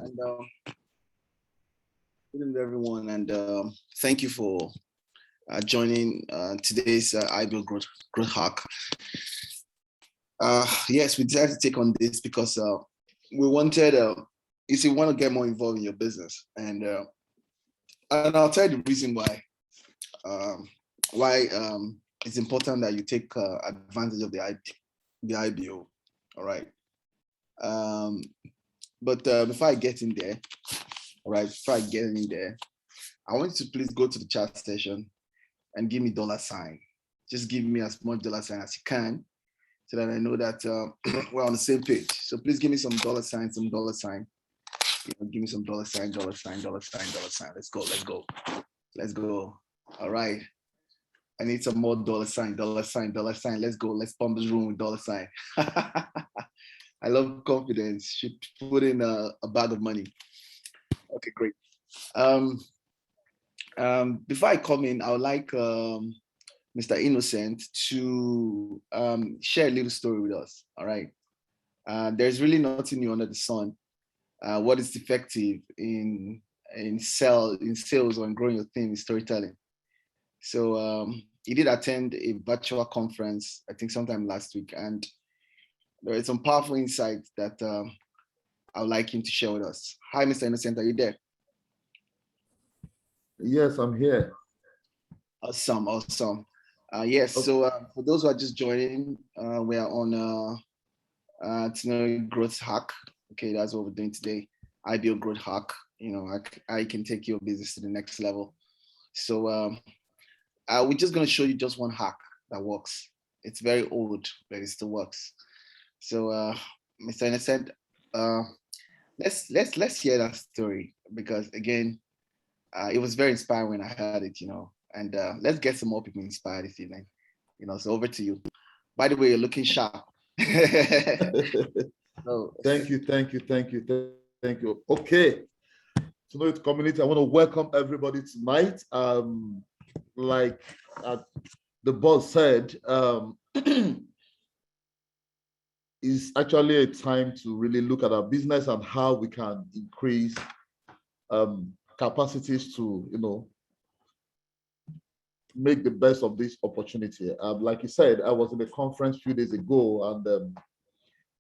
And good evening, everyone, and thank you for joining today's iBO growth hack. Yes, we decided to take on this because we wanted, you see, we want to get more involved in your business, and I'll tell you the reason why. Um, why it's important that you take advantage of the iBO. All right. Um, but before I get in there, all right, before I get in there, I want you to please go to the chat session and give me $sign. Just give me as much $sign as you can so that I know that we're on the same page. So please give me some $sign, some $sign. Give me some $sign, $sign, $sign. Let's go, let's go. Let's go. All right. I need some more $sign, $sign. Let's go. Let's pump this room with $sign. I love confidence. Should put in a bag of money. Okay, great. Before I come in, I would like Mr. Innocent to share a little story with us. All right. There's really nothing new under the sun. What is effective in sales or in growing your thing is storytelling. So he did attend a virtual conference, I think sometime last week, and there are some powerful insights that I would like him to share with us. Hi, Mr. Innocent, are you there? Yes, I'm here. Awesome, awesome. Yes, so for those who are just joining, we are on tonoit growth hack. Okay, that's what we're doing today. iBO growth hack. I can take your business to the next level. So we're just going to show you just one hack that works. It's very old, but it still works. So, Mr. Innocent, let's hear that story because again, it was very inspiring when I heard it. And let's get some more people inspired this evening. So over to you. By the way, you're looking sharp. So, thank you. Okay. Tonoit community, I want to welcome everybody tonight. Like the boss said, it's actually a time to really look at our business and how we can increase capacities to, make the best of this opportunity. Like you said, I was in a conference a few days ago, and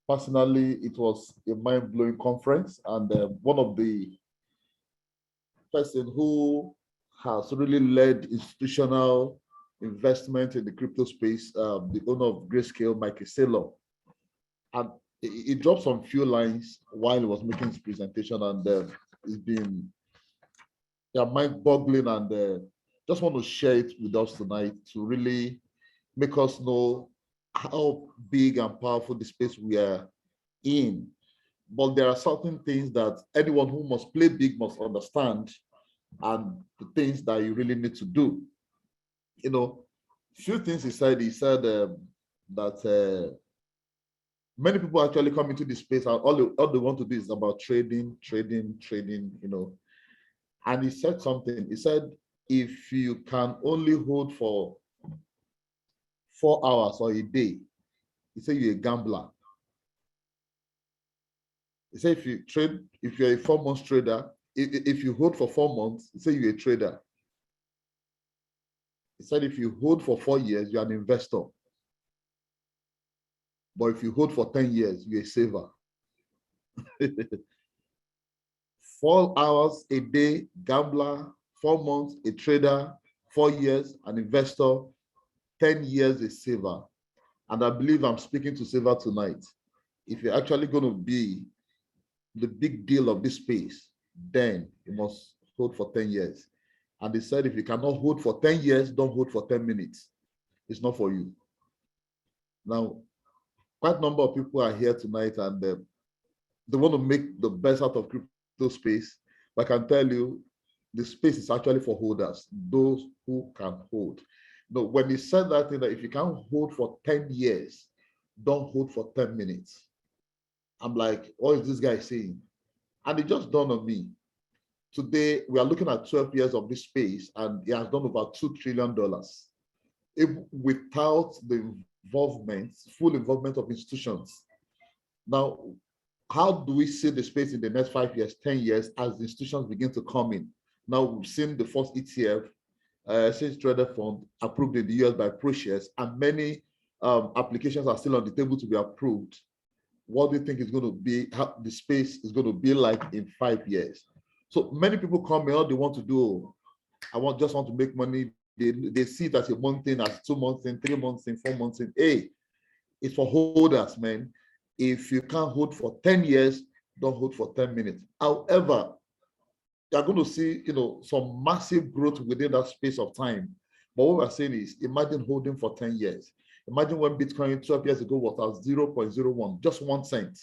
personally, it was a mind-blowing conference. And one of the person who has really led institutional investment in the crypto space, the owner of Grayscale, Mike Saylor, and he dropped some few lines while he was making his presentation, and it's been mind-boggling, and just want to share it with us tonight to really make us know how big and powerful the space we are in. But there are certain things that anyone who must play big must understand, and the things that you really need to do. Few things he said. He said that many people actually come into this space and all they want to do is about trading. And he said something. He said, if you can only hold for 4 hours or a day, he said you're a gambler. He said if you're a 4-month trader, if you hold for 4 months, he said you're a trader. He said if you hold for 4 years, you're an investor. But if you hold for 10 years, you're a saver. 4 hours a day, gambler; 4 months, a trader; 4 years, an investor; 10 years, a saver. And I believe I'm speaking to saver tonight. If you're actually going to be the big deal of this space, then you must hold for 10 years. And they said, if you cannot hold for 10 years, don't hold for 10 minutes. It's not for you. Now, quite a number of people are here tonight, and they want to make the best out of crypto space. But I can tell you, the space is actually for holders, those who can hold. When he said that thing, that if you can't hold for 10 years, don't hold for 10 minutes. I'm like, what is this guy saying? And it just dawned on me. Today, we are looking at 12 years of this space, and he has done over $2 trillion. Without the full involvement of institutions. Now, how do we see the space in the next 5 years, 10 years, as the institutions begin to come in? Now we've seen the first ETF, exchange traded fund approved in the US by ProShares, and many applications are still on the table to be approved. What do you think is going to be, how the space is going to be like in 5 years? So many people come in, all they want to do, just want to make money. They see it as a month thing, as 2 months in, 3 months in, 4 months in. Hey, it's for holders, man. If you can't hold for 10 years, don't hold for 10 minutes. However, you're going to see, some massive growth within that space of time. But what we're saying is, imagine holding for 10 years. Imagine when Bitcoin 12 years ago was at 0.01, just 1 cent.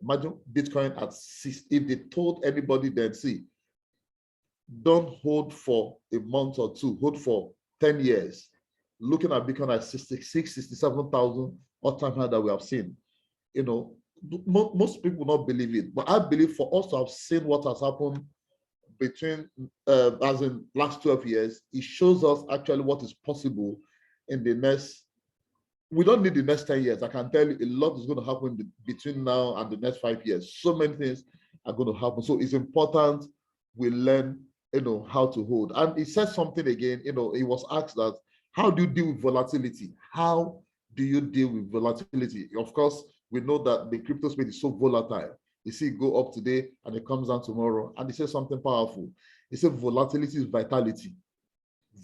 Imagine Bitcoin at 6. If they told anybody then, see, don't hold for a month or two, hold for 10 years. Looking at Bitcoin at 66, 67,000 all-time high that we have seen. Most people will not believe it, but I believe for us to have seen what has happened between, as in last 12 years, it shows us actually what is possible in the next. We don't need the next 10 years. I can tell you a lot is going to happen between now and the next 5 years. So many things are going to happen. So it's important we learn, how to hold. And he said something again, he was asked that, how do you deal with volatility? How do you deal with volatility? Of course, we know that the crypto space is so volatile. You see it go up today and it comes down tomorrow. And he said something powerful. He said volatility is vitality.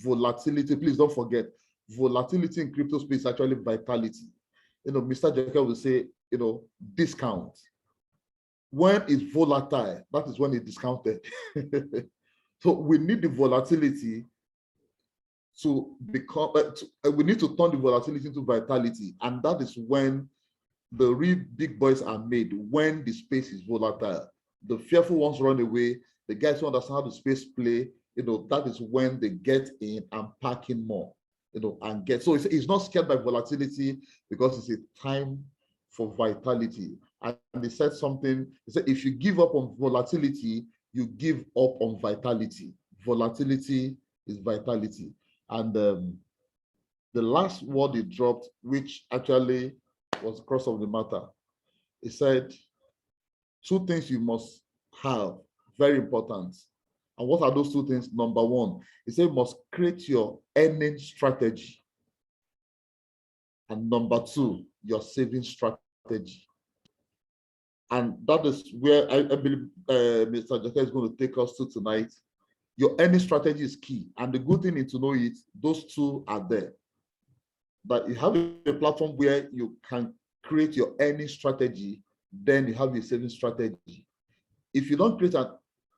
Volatility, please don't forget, volatility in crypto space is actually vitality. Mr. Jekyll will say, discount. When it's volatile, that is when it's discounted. So we need the volatility to become, we need to turn the volatility into vitality. And that is when the real big boys are made, when the space is volatile. The fearful ones run away. The guys who understand how the space play, that is when they get in and pack in more, and get. So it's not scared by volatility because it's a time for vitality. And they said something, they said, if you give up on volatility, you give up on vitality. Volatility is vitality. And the last word he dropped, which actually was the crux of the matter, he said, 2 things you must have, very important. And what are those 2 things? Number 1, he said, you must create your earning strategy. And number 2, your saving strategy. And that is where I believe Mr. Jaka is going to take us to tonight. Your earning strategy is key. And the good thing is to know it, those 2 are there. But you have a platform where you can create your earning strategy, then you have your saving strategy. If you don't create an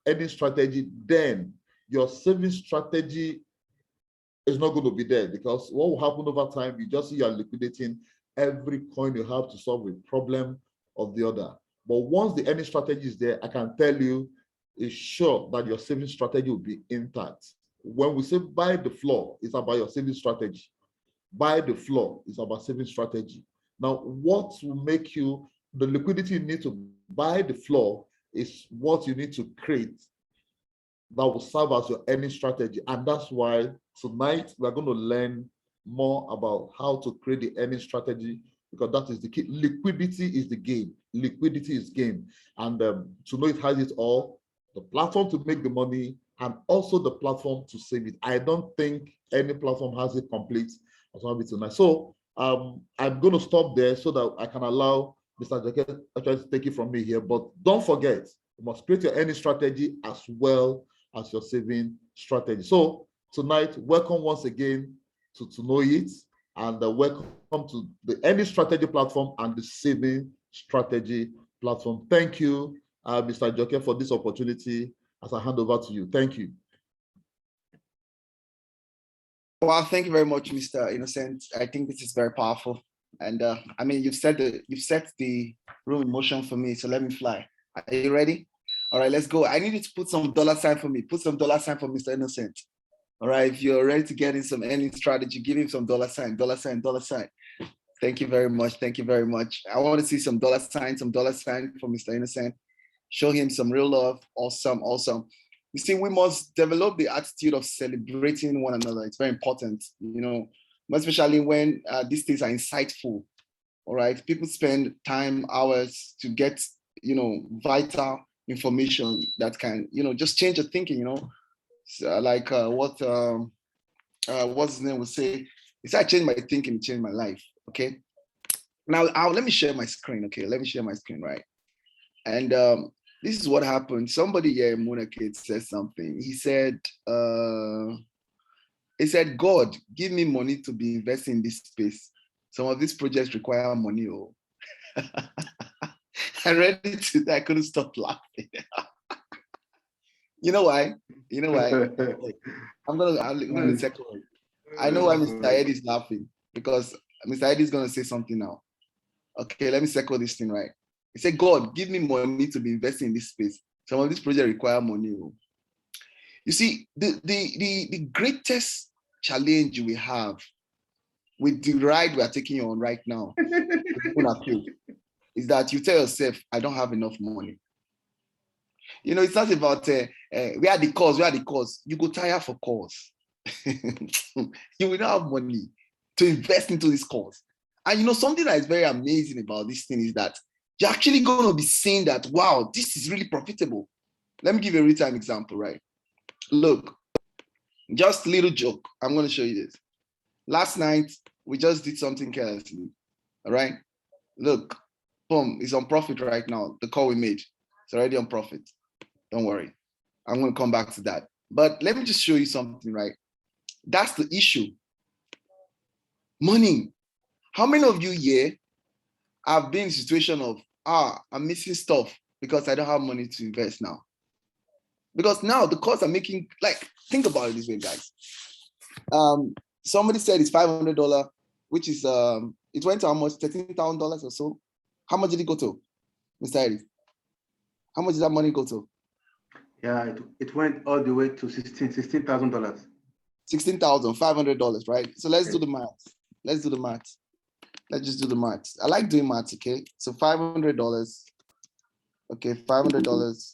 earning strategy, then your saving strategy is not going to be there, because what will happen over time, you just see you're liquidating every coin you have to solve a problem of the other. But once the earning strategy is there, I can tell you, it's sure that your saving strategy will be intact. When we say buy the floor, it's about your saving strategy. Buy the floor is about saving strategy. Now, what will make you, the liquidity you need to buy the floor is what you need to create that will serve as your earning strategy. And that's why tonight we're going to learn more about how to create the earning strategy, because that is the key. Liquidity is the game. Liquidity is game. And tonoit has it all, the platform to make the money and also the platform to save it. I don't think any platform has it complete as well tonight. So I'm going to stop there so that I can allow Mr. Jake actually to take it from me here. But don't forget, you must create your earning strategy as well as your saving strategy. So tonight, welcome once again to tonoit, and welcome to the earning strategy platform and the saving strategy platform. Thank you, Mr. Joke, for this opportunity as I hand over to you. Thank you. Well, thank you very much, Mr. Innocent. I think this is very powerful. And I mean, you've set the room in motion for me, so let me fly. Are you ready? All right, let's go. I need you to put some $sign for me. Put some $sign for Mr. Innocent. All right, if you're ready to get in some earning strategy, give him some $sign. Thank you very much. Thank you very much. I want to see some $sign for Mr. Innocent. Show him some real love. Awesome, awesome. You see, we must develop the attitude of celebrating one another. It's very important, especially when these things are insightful. All right, people spend time, hours to get vital information that can, just change your thinking, so, like what's his name would say, it's I changed my thinking, it changed my life. Okay. Now let me share my screen. Okay, let me share my screen, right? And this is what happened. Somebody here, Monakid, said something. He said, God, give me money to be investing in this space. Some of these projects require money. Oh. I read it, I couldn't stop laughing. You know why? You know why? I'm gonna second it. I know why Mr. Eddie is laughing, because Mr. Eddie is gonna say something now. Okay, let me circle this thing, right. He said, God, give me money to be investing in this space. Some of these projects require money. Oh. You see, the greatest challenge we have with the ride we are taking on right now is that you tell yourself, I don't have enough money. It's not about where are the cause. You go tire for cause. You will not have money to invest into this cause. And something that is very amazing about this thing is that you're actually going to be seeing that, wow, this is really profitable. Let me give you a real-time example, right? Look, just a little joke. I'm going to show you this. Last night, we just did something carelessly, all right? Look, boom, it's on profit right now. The call we made, it's already on profit. Don't worry. I'm going to come back to that. But let me just show you something, right? That's the issue. Money. How many of you here have been in a situation of, I'm missing stuff because I don't have money to invest now? Because now the costs are making, like, think about it this way, guys. Somebody said it's $500, which is, it went to how much? $13,000 or so. How much did it go to, Mr. Eddie? How much did that money go to? Yeah, it went all the way to $16,000. $16,500, right? So let's do the math. Let's do the math. Let's just do the math. I like doing math, okay? So $500. Okay, $500.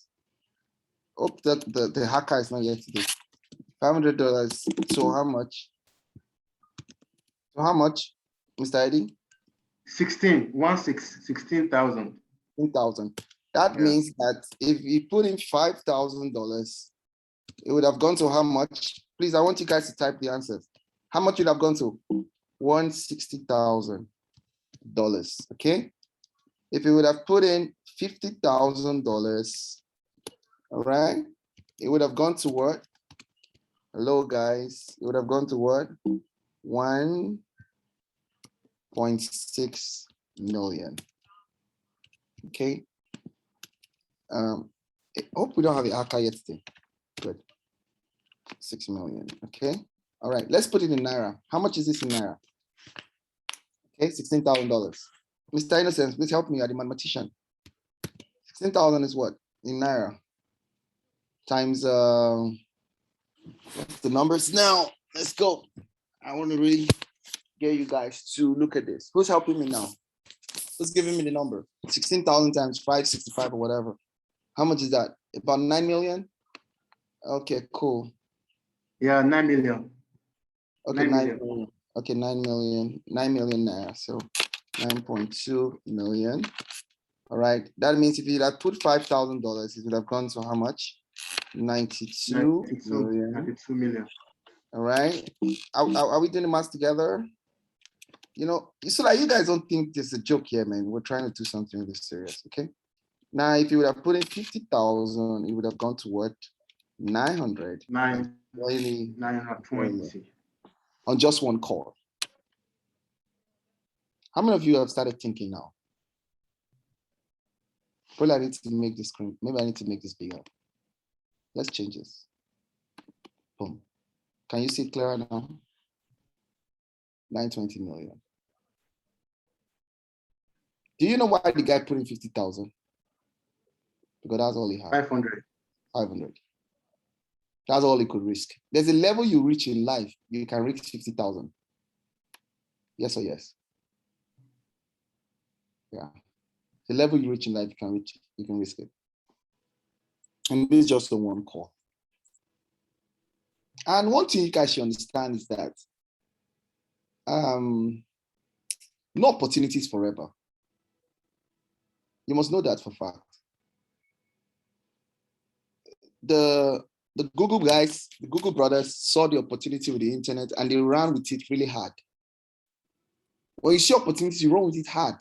Oh, the hacker is not yet today. $500. So how much? So how much, Mr. Eddie? 16,000. 16,000. That means that if you put in $5,000, it would have gone to how much? Please, I want you guys to type the answers. How much would have gone to? $160,000. Okay. If you would have put in $50,000, all right, it would have gone to what? Hello, guys. It would have gone to what? 1.6 million. Okay. I hope we don't have a hacker yet today. Good. 6 million. Okay. All right. Let's put it in Naira. How much is this in Naira? Okay, $16,000. Mr. Innocence, please help me. You're the mathematician. 16,000 is what in Naira? Times what's the numbers now? Let's go. I want to really get you guys to look at this. Who's helping me now? Who's giving me the number? 16,000 times 565 or whatever. How much is that? About 9 million? Okay, cool. Yeah, 9 million. Okay, 9 million. Okay, 9 million. 9 million Naira. So 9.2 million. All right. That means if you had put $5,000, it would have gone to how much? 92 million. 92 million. All right. Are we doing the math together? So that you guys don't think this is a joke here, man. We're trying to do something really serious. Okay. Now, if you would have put in 50,000, it would have gone to what? 900. 920. On just one call. How many of you have started thinking now? Probably I need to make this screen. Maybe I need to make this bigger. Let's change this. Boom. Can you see it clearer now? 920 million. Do you know why the guy put in 50,000? Because that's all he had. 500. 500. That's all he could risk. There's a level you reach in life, you can reach 50,000. Yes or yes? Yeah. The level you reach in life, you can risk it. And this is just the one call. And one thing you guys should understand is that no opportunities forever. You must know that for a fact. the Google guys, the Google brothers saw the opportunity with the internet and they ran with it really hard. When you see opportunity, you run with it hard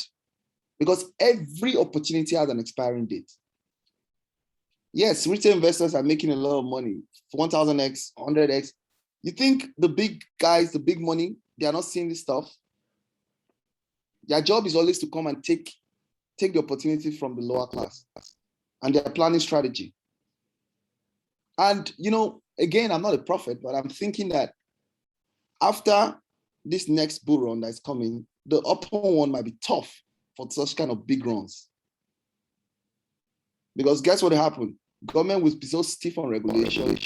because every opportunity has an expiring date. Yes, retail investors are making a lot of money, 1000x, 100x. You think the big guys, the big money, they are not seeing this stuff? Their job is always to come and take the opportunity from the lower class and their planning strategy. And, again, I'm not a prophet, but I'm thinking that after this next bull run that's coming, the upper one might be tough for such kind of big runs. Because guess what happened? Government will be so stiff on regulation,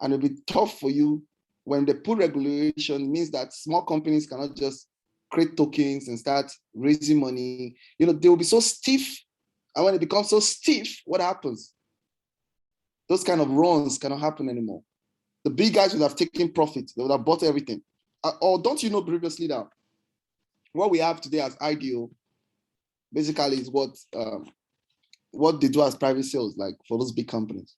and it'll be tough for you when they put regulation. It means that small companies cannot just create tokens and start raising money. They will be so stiff. And when it becomes so stiff, what happens? Those kind of runs cannot happen anymore. The big guys would have taken profit. They would have bought everything. Or don't you know previously that what we have today as iBO basically is what they do as private sales, like for those big companies.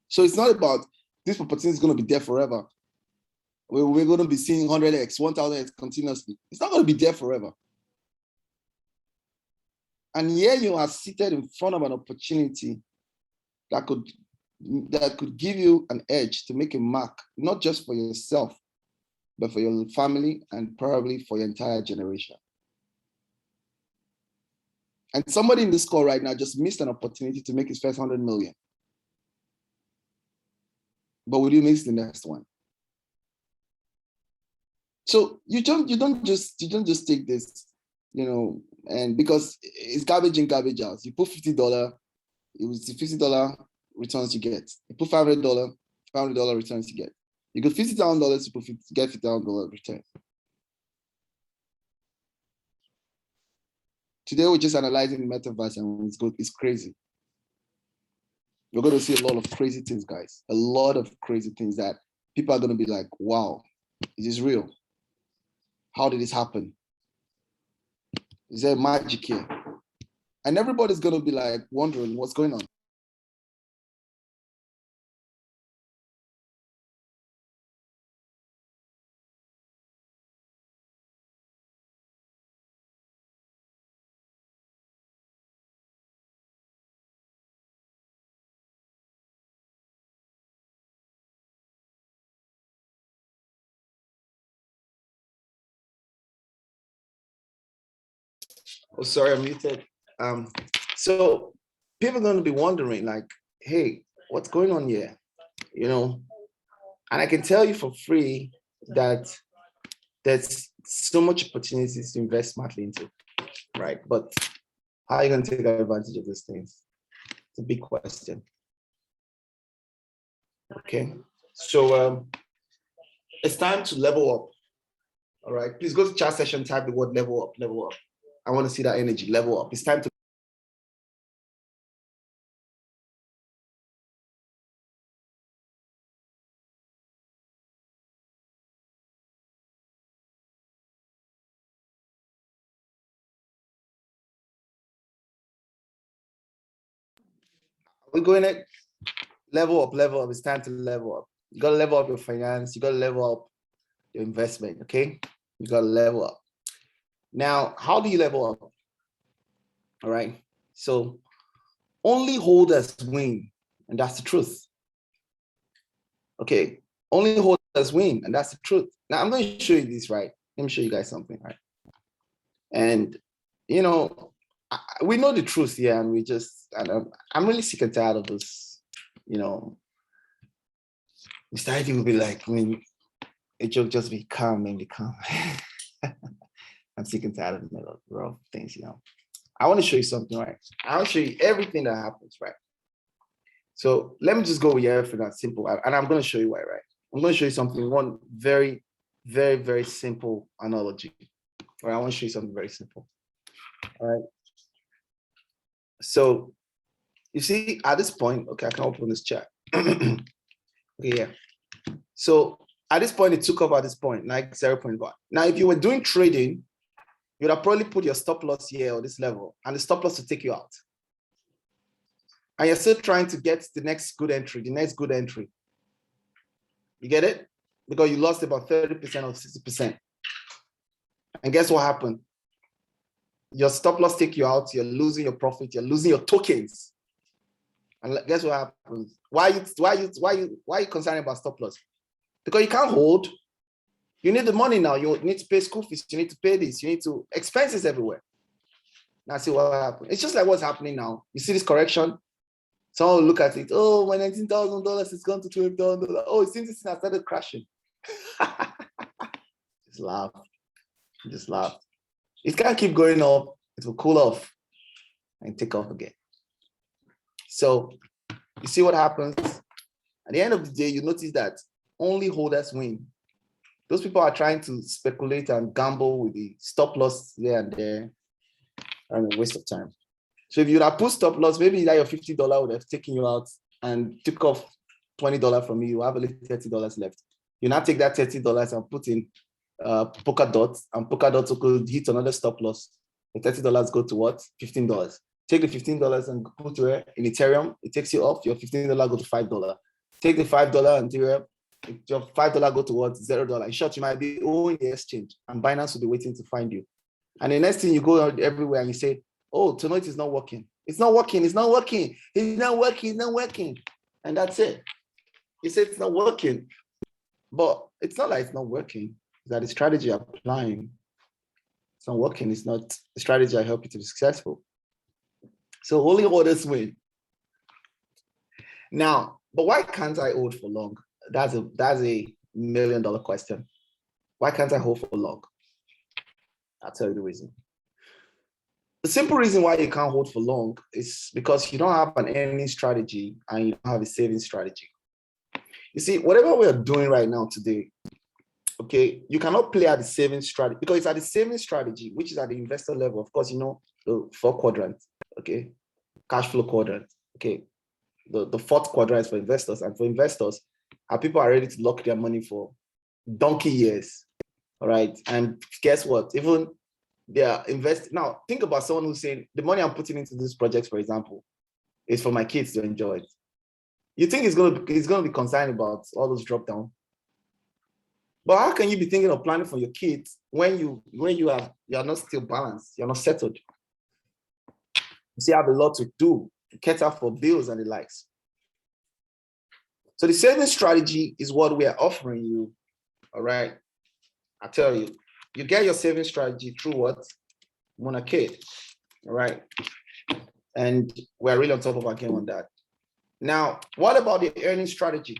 So it's not about this opportunity is going to be there forever. We're going to be seeing 100x, 1000x continuously. It's not going to be there forever. And here you are seated in front of an opportunity that could give you an edge to make a mark, not just for yourself, but for your family and probably for your entire generation. And somebody in this call right now just missed an opportunity to make his first 100 million. But will you miss the next one? So you don't just take this, and because it's garbage in, garbage out. You put $50, it was the $50 returns you get. You put $500 returns you get. You get $50,000 to get $50,000 return. Today we're just analyzing the metaverse and it's good. It's crazy. We're going to see a lot of crazy things, guys. A lot of crazy things that people are going to be like, wow, is this real? How did this happen? Is there magic here? And everybody's going to be like wondering what's going on. Oh, sorry, I'm muted. So people are going to be wondering, like, hey, what's going on here? And I can tell you for free that there's so much opportunities to invest smartly into, right? But how are you going to take advantage of these things? It's a big question. Okay, so it's time to level up. All right, please go to chat session, type the word level up, level up. I want to see that energy, level up. It's time to. We're going to level up, level up. It's time to level up. You got to level up your finance. You got to level up your investment, okay? You got to level up. Now, how do you level up? All right, so only holders win, and that's the truth. Okay, only holders win, and that's the truth. Now, I'm going to show you this, right? Let me show you guys something, right? And, we know the truth here, and I'm really sick and tired of this, Mr. ID will be like, a joke, just be calm, man, be calm. I'm sick and tired of the rough things, I want to show you something, right? I want to show you everything that happens, right? So let me just go with everything that's simple, and I'm going to show you why, right? I'm going to show you something, one very, very, very simple analogy. All right, I want to show you something very simple. All right. So you see, at this point, okay, I can open this chat. Okay, yeah. So at this point, it took off at this point, like 0.1. Now, if you were doing trading, you'd have probably put your stop loss here or this level, and the stop loss to take you out. And you're still trying to get the next good entry, You get it? Because you lost about 30% or 60%. And guess what happened? Your stop loss take you out, you're losing your profit, you're losing your tokens. And guess what happens? Why are you concerned about stop loss? Because you can't hold. You need the money now. You need to pay school fees. You need to pay this. You need to expenses everywhere. Now see what happened. It's just like what's happening now. You see this correction. Someone will look at it. Oh, my $19,000 has gone to $12,000. Oh, it seems this thing has started crashing. Just laugh. Just laugh. It can't keep going up. It will cool off and take off again. So you see what happens? At the end of the day, you notice that only holders win. Those people are trying to speculate and gamble with the stop loss here and there, and a waste of time. So if you would have put stop loss, maybe that your $50 would have taken you out and took off $20 from you. You have only $30 left. You now take that $30 and put in polka dots, and polka dots will hit another stop loss. The $30 go to what? $15. Take the $15 and put it in Ethereum. It takes you off. Your $15 go to $5. Take the $5 and Ethereum. Your $5 go to what? $0. In short, you might be owing the exchange, and Binance will be waiting to find you. And the next thing, you go out everywhere and you say, oh, tonoit is not working. It's not working. It's not working. It's not working. It's not working. And that's it. He said it's not working. But it's not like it's not working. It's that the strategy you're applying, it's not working. It's not the strategy I help you to be successful. So only holders win. Now, but why can't I hold for long? That's a $1 million question. Why can't I hold for long? I'll tell you the reason. The simple reason why you can't hold for long is because you don't have an earning strategy and you don't have a saving strategy. You see, whatever we're doing right now today, okay, you cannot play at the saving strategy because it's at the saving strategy, which is at the investor level. Of course, you know, the 4 quadrants, okay, cash flow quadrant, okay. The 4th quadrant is for investors, and for investors, people are ready to lock their money for donkey years, all right? And guess what? Even they are investing. Now, think about someone who's saying, the money I'm putting into this project, for example, is for my kids to enjoy it. You think he's going to be concerned about all those drop down? But how can you be thinking of planning for your kids when you are not still balanced, you're not settled? You see, I have a lot to do to cater for bills and the likes. So the saving strategy is what we are offering you. All right. I tell you, you get your saving strategy through what? Monarcade. All right. And we're really on top of our game on that. Now, what about the earning strategy?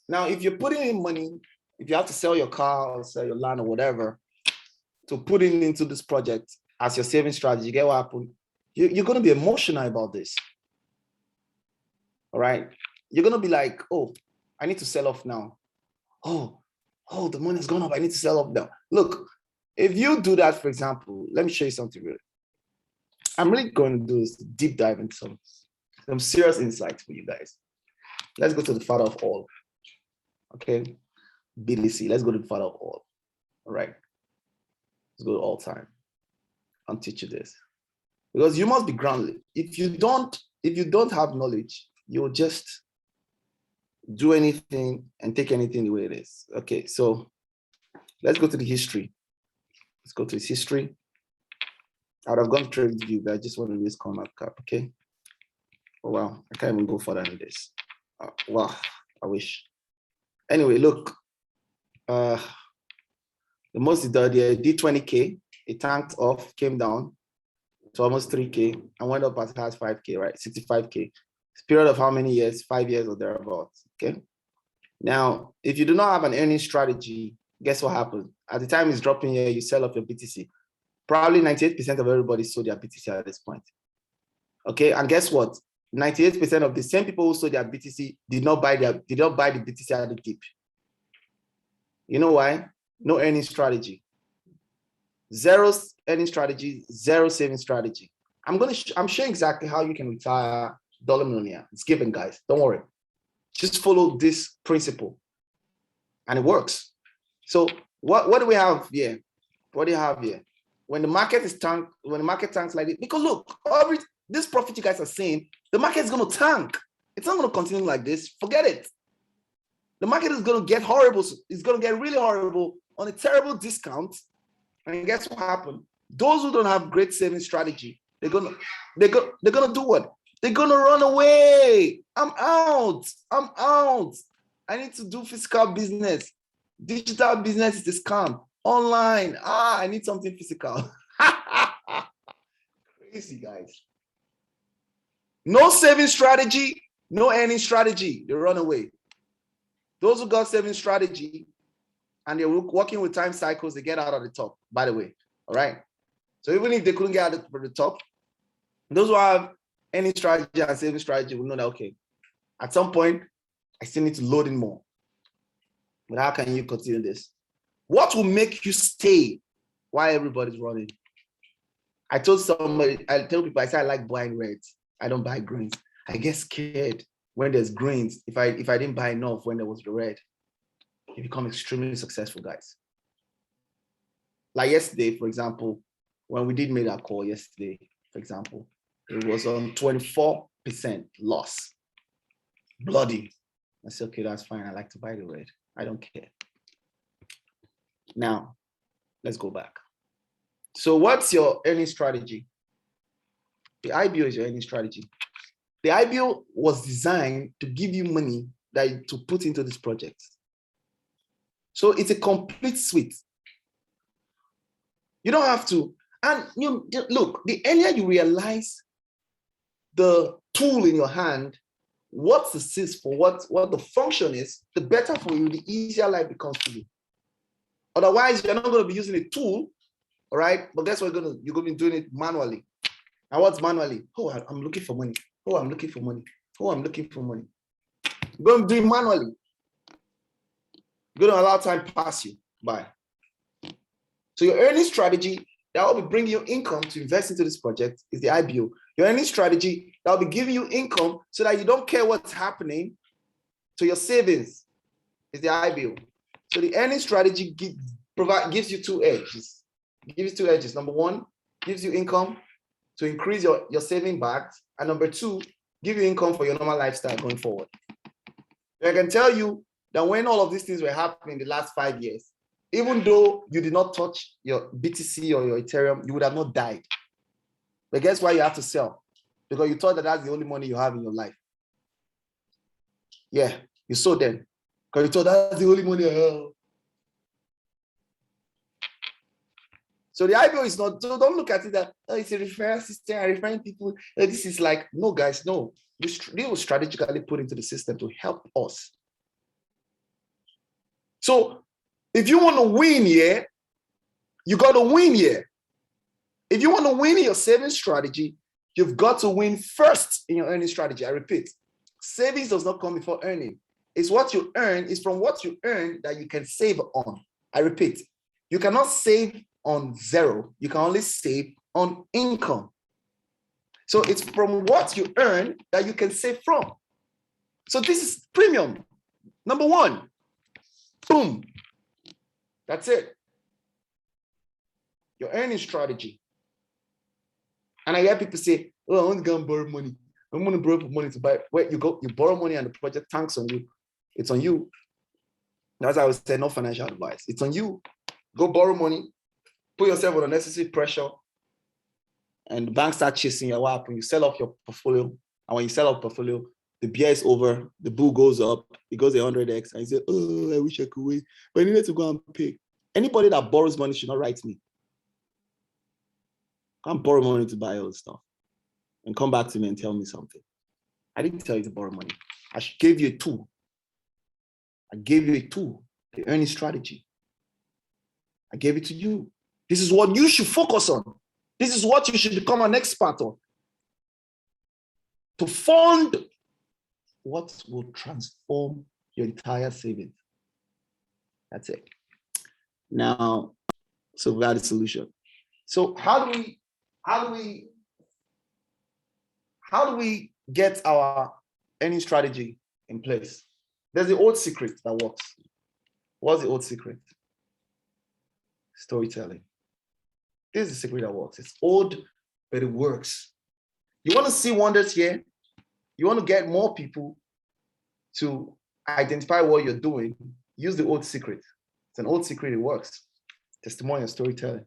Now, if you're putting in money, if you have to sell your car or sell your land or whatever to put it into this project as your saving strategy, you get what happened? You're going to be emotional about this. All right. You're going to be like, oh, I need to sell off now. Oh, the money has gone up. I need to sell off now. Look, if you do that, for example, let me show you something really. I'm really going to do this deep dive into some serious insights for you guys. Let's go to the father of all. Okay. BDC. Let's go to the father of all. All right. Let's go to all time. I'll teach you this. Because you must be grounded. If you don't have knowledge, you'll just do anything and take anything the way it is. Okay, so let's go to the history. Let's go to his history. I would have gone through the view, but I just want to use coin market cap, okay? Oh, wow, I can't even go further than this. Wow, I wish. Anyway, look, the most they did 20K, it tanked off, came down to almost 3K and went up as high as 5K, right? 65K. It's a period of how many years? 5 years or thereabouts, okay? Now, if you do not have an earning strategy, guess what happens? At the time it's dropping here, you sell off your BTC. Probably 98% of everybody sold their BTC at this point. Okay, and guess what? 98% of the same people who sold their BTC did not buy the BTC at the dip. You know why? No earning strategy. Zero earning strategy, zero saving strategy. I'm showing exactly how you can retire dollar millionaire. It's given, guys. Don't worry. Just follow this principle, and it works. So what do we have here? What do you have here? When the market is tanked, when the market tanks like this, because look, this profit you guys are seeing, the market is going to tank. It's not going to continue like this. Forget it. The market is going to get horrible. It's going to get really horrible on a terrible discount. And guess what happened? Those who don't have great saving strategy, they're gonna do what? They're gonna run away. I'm out. I need to do physical business. Digital business is a scam. Online. I need something physical. Crazy, guys. No saving strategy, no earning strategy. They run away. Those who got saving strategy and they're working with time cycles, they get out of the top, by the way. All right. So even if they couldn't get out of the top, those who have any strategy and saving strategy will know that, okay, at some point, I still need to load in more. But how can you continue this? What will make you stay while everybody's running? I tell people, I say I like buying reds. I don't buy greens. I get scared when there's greens. If I didn't buy enough when there was the red, you become extremely successful, guys. Like yesterday, for example, when we did make that call yesterday, for example, it was on 24% loss. Bloody. I said, okay, that's fine. I like to buy the red. I don't care. Now, let's go back. So what's your earning strategy? The iBO is your earning strategy. The iBO was designed to give you money to put into this project. So it's a complete suite. You don't have to. And look, the earlier you realize the tool in your hand, what this is for, what the function is, the better for you, the easier life becomes for you. Otherwise, you're not going to be using a tool, all right? But guess what? You're going to be doing it manually. And what's manually? Oh, I'm looking for money. Oh, I'm looking for money. Oh, I'm looking for money. You're going to do it manually. You're going to allow time pass you by. So your earning strategy that will be bringing you income to invest into this project is the iBO. Your earning strategy that will be giving you income so that you don't care what's happening to your savings is the iBO. So the earning strategy gives you two edges. It gives you two edges. Number one, gives you income to increase your saving bags. And number two, give you income for your normal lifestyle going forward. I can tell you that when all of these things were happening in the last 5 years, even though you did not touch your BTC or your Ethereum, you would have not died. But guess why you have to sell? Because you thought that that's the only money you have in your life. Yeah, you sold them. Because you thought that's the only money I have. So the iBO is not, so don't look at it that, oh, it's a referral system, I'm referring people. This is like, no, guys, no. This was strategically put into the system to help us. So if you want to win here, you got to win here. If you want to win in your savings strategy, you've got to win first in your earning strategy. I repeat, savings does not come before earning. It's what you earn, it's from what you earn that you can save on. I repeat, you cannot save on zero. You can only save on income. So it's from what you earn that you can save from. So this is premium. Number one, boom. That's it. Your earning strategy. And I hear people say, oh, I want to go and borrow money. I'm going to borrow money to buy. Where you go, you borrow money and the project tanks on you. It's on you. That's how I would say, no financial advice. It's on you. Go borrow money, put yourself under unnecessary pressure, and the bank start chasing you. What happens? You sell off your portfolio. And when you sell off portfolio, the beer is over, the bull goes up, it goes 100x, and you say, oh, I wish I could wait. But you need to go and pay. Anybody that borrows money should not write me. Can't borrow money to buy all this stuff and come back to me and tell me something. I didn't tell you to borrow money. I gave you a tool. I gave you a tool, the earning strategy. I gave it to you. This is what you should focus on. This is what you should become an expert on. To fund what will transform your entire savings. That's it. Now, so we have the solution. So how do we get our earning strategy in place? There's the old secret that works. What's the old secret? Storytelling. This is the secret that works. It's old, but it works. You want to see wonders here? You want to get more people to identify what you're doing? Use the old secret. It's an old secret, it works. Testimonial storytelling.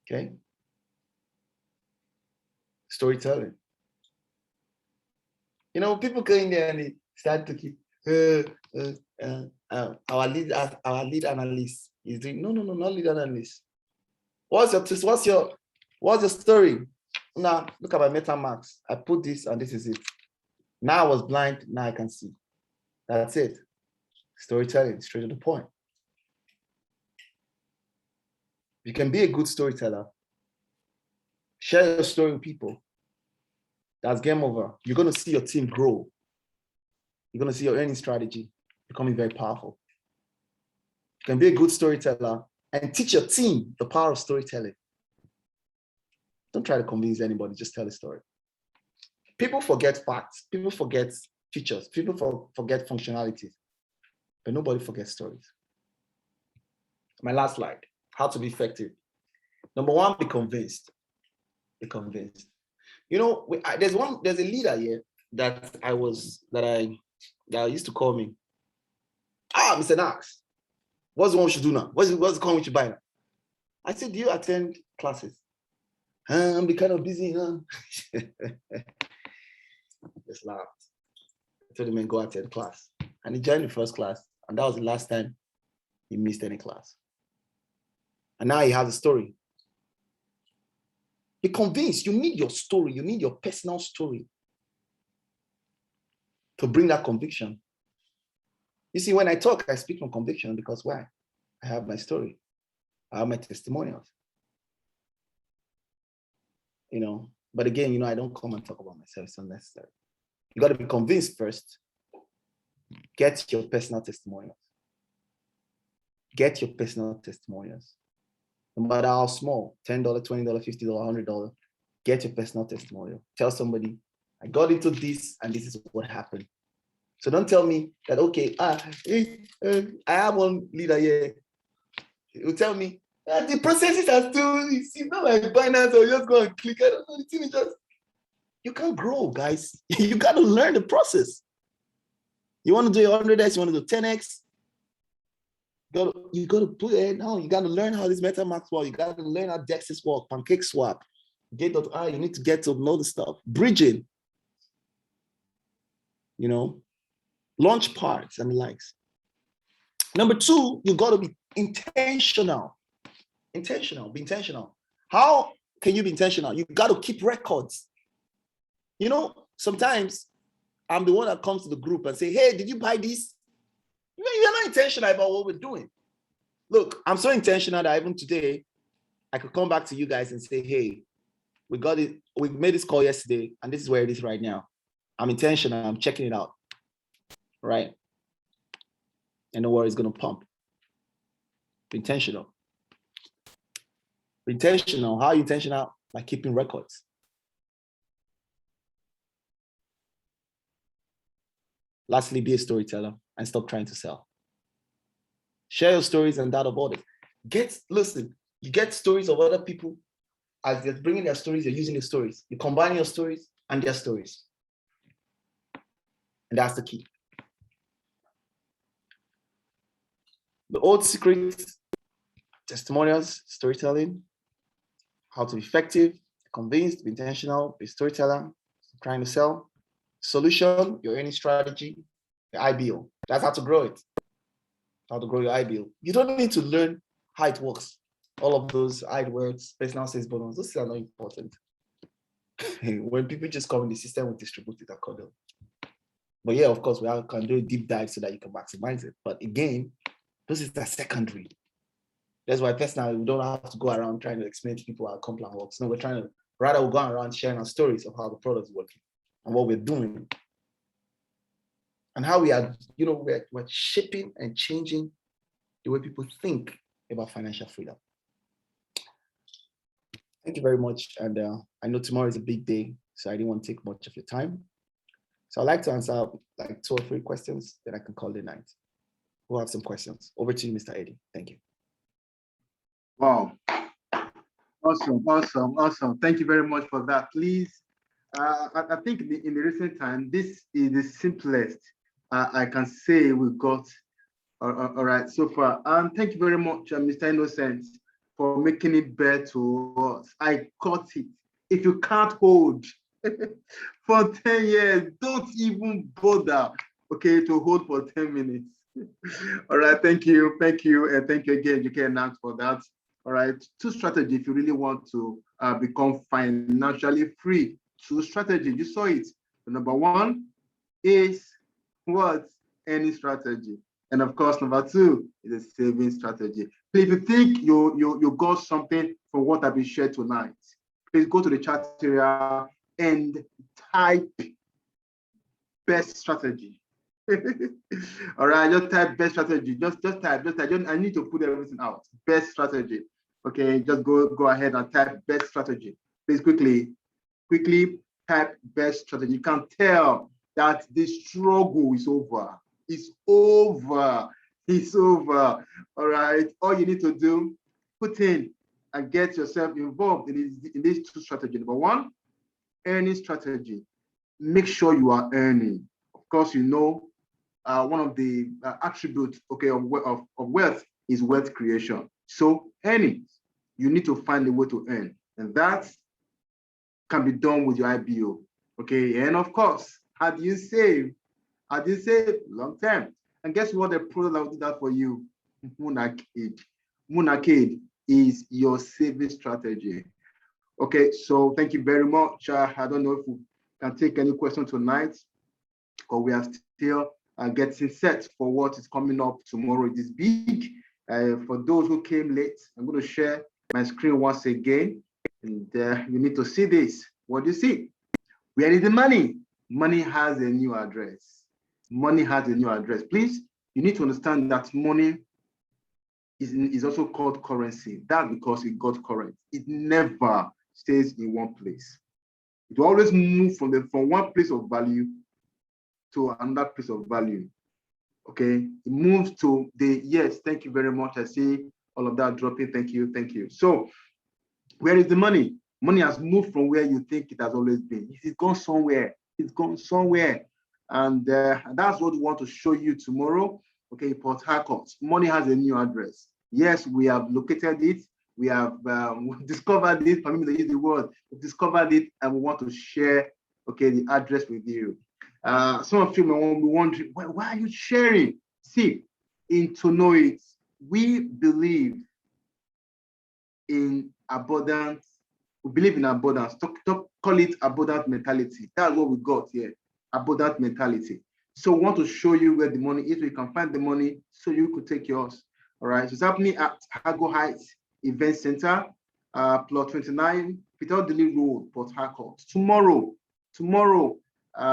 Okay? Storytelling. You know, people go in there and they start to keep our lead analyst is doing no, not lead analyst. What's your story? Now look at my meta marks. I put this and this is it. Now I was blind, now I can see. That's it. Storytelling, straight to the point. You can be a good storyteller. Share your story with people. That's game over. You're going to see your team grow. You're going to see your earning strategy becoming very powerful. You can be a good storyteller and teach your team the power of storytelling. Don't try to convince anybody, just tell a story. People forget facts. People forget features. People forget functionalities, but nobody forgets stories. My last slide, how to be effective. Number one, be convinced. Be convinced. You know, there's a leader here that used to call me. Mr. Knox, what's the one we should do now? What's the coin we should buy now? I said, do you attend classes? I'm be kind of busy, huh? Just laughed. I told him to go attend class. And he joined the first class. And that was the last time he missed any class. And now he has a story. Be convinced. You need your story. You need your personal story to bring that conviction. You see, when I talk, I speak from conviction because why? I have my story. I have my testimonials. You know, but again, you know, I don't come and talk about myself. It's unnecessary. You got to be convinced first. Get your personal testimonials. Get your personal testimonials. No matter how small, $10, $20, $50, $100, get your personal testimonial. Tell somebody, I got into this and this is what happened. So don't tell me that, okay, I have one leader here. He will tell me, the processes are still, it's not like Binance or just go and click. I don't know, the thing is just, you can't grow, guys. You got to learn the process. You want to do 100x, you want to do 10x, you got to put it now. You got to learn how this MetaMask work. You got to learn how DEXs work, Pancake Swap, Gate.io. You need to get to know the stuff. Bridging, you know, launch parts and the likes. Number two, you got to be intentional. Be intentional. How can you be intentional? You got to keep records. You know, sometimes I'm the one that comes to the group and say, hey, did you buy this? You know, you're not intentional about what we're doing. Look, I'm so intentional that even today, I could come back to you guys and say, hey, we got it. We made this call yesterday, and this is where it is right now. I'm intentional. I'm checking it out. Right? And know where it's going to pump. Be intentional. Be intentional. How are you intentional? By keeping records. Lastly, be a storyteller and stop trying to sell. Share your stories and that of others. Listen, you get stories of other people. As they're bringing their stories, you're using the stories. You combine your stories and their stories. And that's the key. The old secret, testimonials, storytelling, how to be effective, convinced, be intentional, be a storyteller, trying to sell. Solution, your earning strategy, your iBO. That's how to grow it. How to grow your iBO. You don't need to learn how it works. All of those words, personal sales bonus, those are not important. When people just come in the system, we distribute it accordingly. But yeah, of course, we can do a deep dive so that you can maximize it. But again, those is the secondary. That's why personally, we don't have to go around trying to explain to people how Complan works. No, we're trying to, rather we're going around sharing our stories of how the product is working and what we're doing. And how we are, you know, we're shaping and changing the way people think about financial freedom. Thank you very much. And I know tomorrow is a big day, so I didn't want to take much of your time. So I'd like to answer like 2 or 3 questions that I can call the night. We'll have some questions. Over to you, Mr. Eddie. Thank you. Wow. Awesome, awesome, awesome. Thank you very much for that. Please, I think in the recent time, this is the simplest I can say we got. All right, so far. Thank you very much, Mr. Innocent, for making it better to us. I caught it. If you can't hold for 10 years, don't even bother, okay, to hold for 10 minutes. All right, thank you, and thank you again, you can ask for that. All right, two strategy if you really want to become financially free. Two strategy, you saw it. The number one is what? Any strategy. And of course, number two is a saving strategy. If you think you got something from what I've been shared tonight, please go to the chat area and type best strategy. All right, just type best strategy. Just type. I need to put everything out. Best strategy. Okay, just go ahead and type best strategy. Please quickly type best strategy. You can tell that the struggle is over. It's over. It's over. All right. All you need to do, put in and get yourself involved in these two strategies. Number one, earning strategy. Make sure you are earning. Of course, you know, one of the attributes, okay, of wealth is wealth creation. So earnings, you need to find a way to earn, and that can be done with your iBO. Okay, and of course, how do you save? How do you save? Long term. And guess what? The product that will do that for you, Moonarcade. Moonarcade is your saving strategy. Okay, so thank you very much. I don't know if we can take any question tonight, or we are still getting set for what is coming up tomorrow. It is big. For those who came late, I'm going to share my screen once again, and you need to see this. What do you see? Where is the money? Money has a new address. Money has a new address. Please, you need to understand that money is also called currency. That's because it got current. It never stays in one place. It will always move from one place of value to another place of value. Okay, it moves to the, yes, thank you very much. I see all of that dropping. Thank you, thank you. So where is the money? Money has moved from where you think it has always been. It's gone somewhere. It's gone somewhere. And that's what we want to show you tomorrow. Okay, Port Harcourt. Money has a new address. Yes, we have located it. We have discovered it. For me to use the word, we discovered it, and we want to share, okay, the address with you. Some of you may be wondering, why are you sharing? See, in tonoit, we believe in abundance. We believe in abundance. Call it abundant mentality. That's what we got here. Abundant mentality. So we want to show you where the money is, so you can find the money so you could take yours. All right. So it's happening at Hargo Heights Event Center, plot 29, Peter Dilly Road, Port Harcourt. Tomorrow,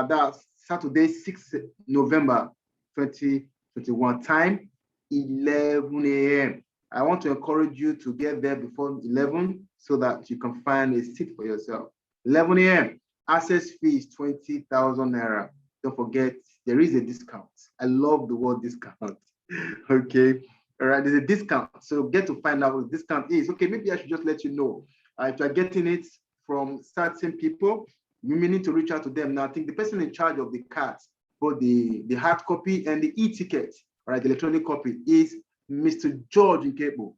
that's Saturday, 6th November 2021, time 11 a.m. I want to encourage you to get there before 11 so that you can find a seat for yourself. 11 a.m. Access fee is 20,000 naira. Don't forget, there is a discount. I love the word discount. Okay. All right, there's a discount. So get to find out what the discount is. Okay, maybe I should just let you know. If you're getting it from certain people, you may need to reach out to them. Now, I think the person in charge of the cards, both the hard copy and the e-ticket, all right, the electronic copy, is Mr. George Nkebo.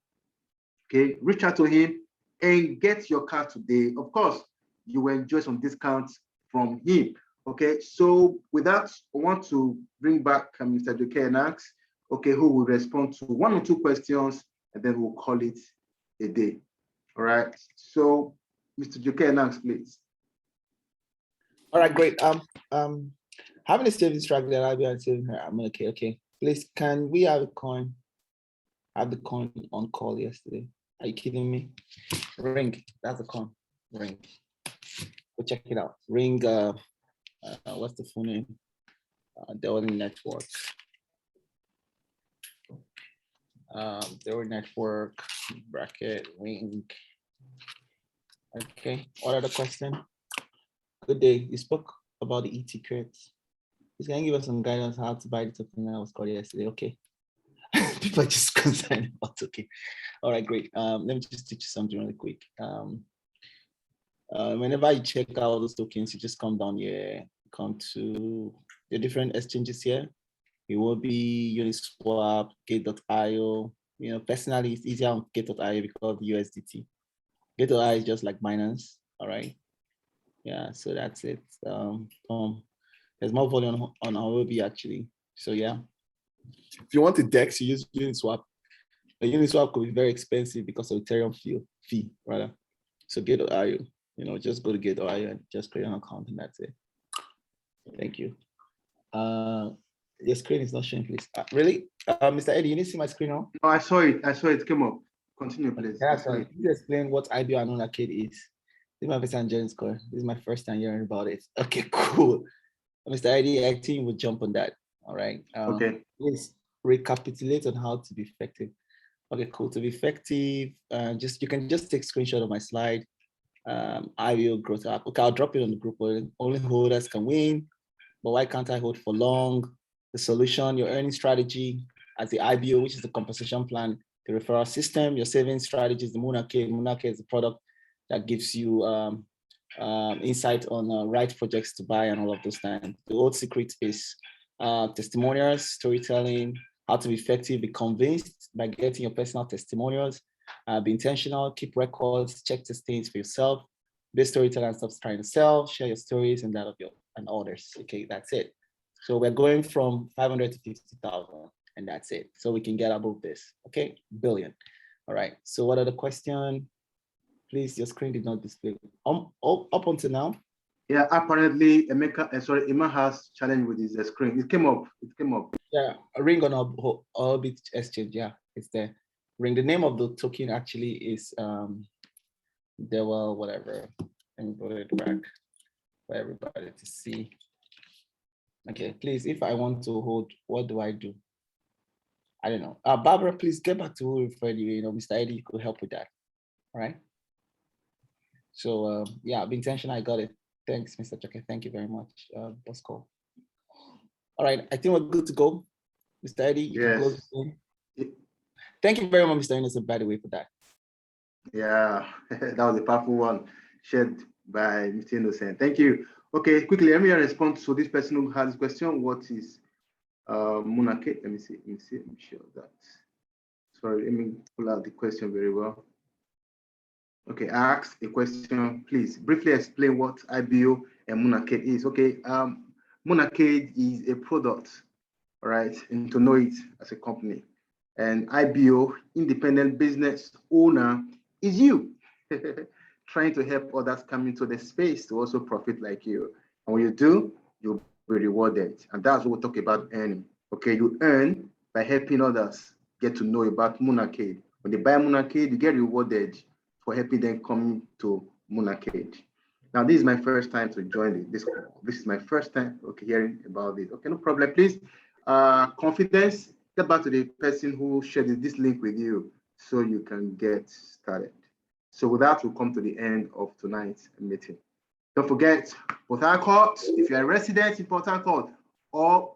Okay, reach out to him and get your card today. Of course, you will enjoy some discounts from him. Okay, so with that, I want to bring back Mr. Joke and ask, okay, who will respond to one or two questions, and then we'll call it a day. All right, so Mr. Joke and ask, please. All right, great. Having a savings strategy that I'll be saving her. I'm okay. Please, can we have a coin? Have the coin on call yesterday. Are you kidding me? Ring, that's a coin. Ring. Go check it out. Ring, what's the full name? Delta Network. Delta Network, bracket, ring. Okay, what other question? Good day. You spoke about the e-tickets. Please can you give us some guidance how to buy the token that was called yesterday? Okay. People are just concerned about, okay. All right, great. Let me just teach you something really quick. Whenever you check out those tokens, you just come down here, come to the different exchanges here. It will be Uniswap, Gate.io. Personally, it's easier on Gate.io because of USDT. Gate.io is just like Binance, all right? Yeah, so that's it. There's more volume on Huobi actually. So yeah, if you want a DEX, you use Uniswap. The Uniswap could be very expensive because of Ethereum fee rather. So Gate.io, just go to Gate.io and just create an account and that's it. Thank you. Your screen is not showing, please. Really? Mr. Eddie, you need to see my screen now? No, I saw it. It came up. Continue, please. Yeah, sorry. Can you explain what iBO and non-arcade is? This is my first time joining score. This is my first time hearing about it. Okay, cool. Mr. Eddie, I think you will jump on that. All right. Okay. Please recapitulate on how to be effective. Okay, cool. To be effective, you can just take a screenshot of my slide. iBO growth app. Okay, I'll drop it on the group. Only holders can win. But why can't I hold for long? The solution, your earning strategy as the iBO, which is the compensation plan, the referral system, your savings strategy is the Moon Arcade. Moon Arcade is the product that gives you insight on right projects to buy and all of those things. The old secret is testimonials, storytelling, how to be effective, be convinced by getting your personal testimonials, be intentional, keep records, check the things for yourself, be storyteller and stop trying to sell, share your stories and that of your and others. Okay, that's it. So we're going from 500 to 50,000 and that's it. So we can get above this, okay? Billion. All right, so what are the questions? Please, your screen did not display. Up until now? Yeah, apparently Emma has challenge with his screen. It came up. Yeah, a ring on Orbit Exchange. Yeah, it's there. Ring. The name of the token actually is whatever. Let me put it back for everybody to see. Okay, please, if I want to hold, what do I do? I don't know. Barbara, please get back to who referred you. Mr. Eddie, you could help with that. All right. So yeah, be intentional. I got it. Thanks, Mr. Chake. Thank you very much, Bosco. All right, I think we're good to go. Mr. Eddie, you can close the room. Thank you very much, Mr. Innocent, by the way, for that. Yeah, that was a powerful one shared by Mr. Innocent. Thank you. Okay, quickly, let me respond to this person who has this question. What is Moon Arcade? Let me see. Let me show that. Sorry, let me pull out the question very well. Okay, I asked a question. Please briefly explain what iBO and Moon Arcade is. Okay, Moon Arcade is a product, all right, and tonoit as a company. And iBO, independent business owner, is you trying to help others come into the space to also profit like you. And when you do, you'll be rewarded. And that's what we talk about earning. Okay, you earn by helping others get to know about Moon Arcade. When they buy Moon Arcade, you get rewarded for helping them come to Moon Arcade. Now, this is my first time to join this call. This is my first time hearing about this. Okay, no problem. Please, confidence, get back to the person who shared this link with you so you can get started. So with that, we'll come to the end of tonight's meeting. Don't forget, Port Harcourt, if you're a resident in Port Harcourt or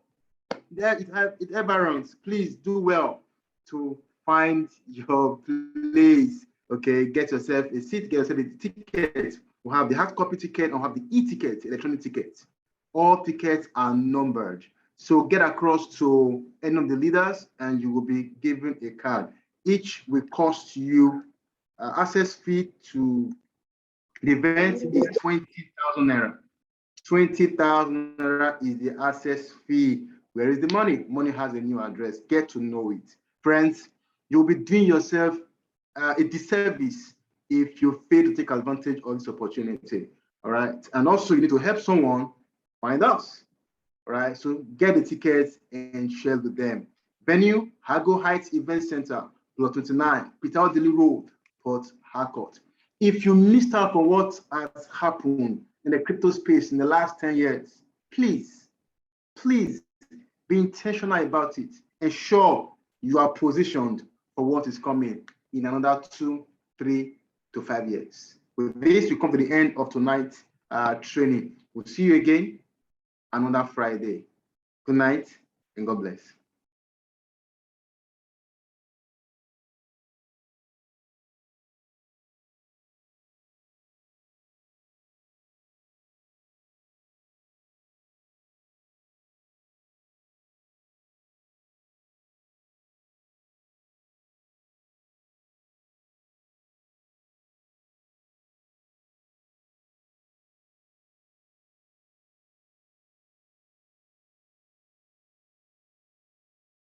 there it ever runs, please do well to find your place. Okay, get yourself a seat, get yourself a ticket. We'll have the hard copy ticket or have the e-ticket, electronic ticket. All tickets are numbered. So get across to any of the leaders and you will be given a card. Each will cost you access fee to the event is 20,000 naira. 20,000 naira is the access fee. Where is the money? Money has a new address. Get to know it. Friends, you'll be doing yourself a disservice if you fail to take advantage of this opportunity. All right. And also, you need to help someone find us. All right. So get the tickets and share with them. Venue, Hago Heights Event Center, Block 29, Peter Odili Road, Port Harcourt. If you missed out on what has happened in the crypto space in the last 10 years, please be intentional about it. Ensure you are positioned for what is coming in another 2, 3 to 5 years. With this, we come to the end of tonight's training. We'll see you again another Friday. Good night and God bless.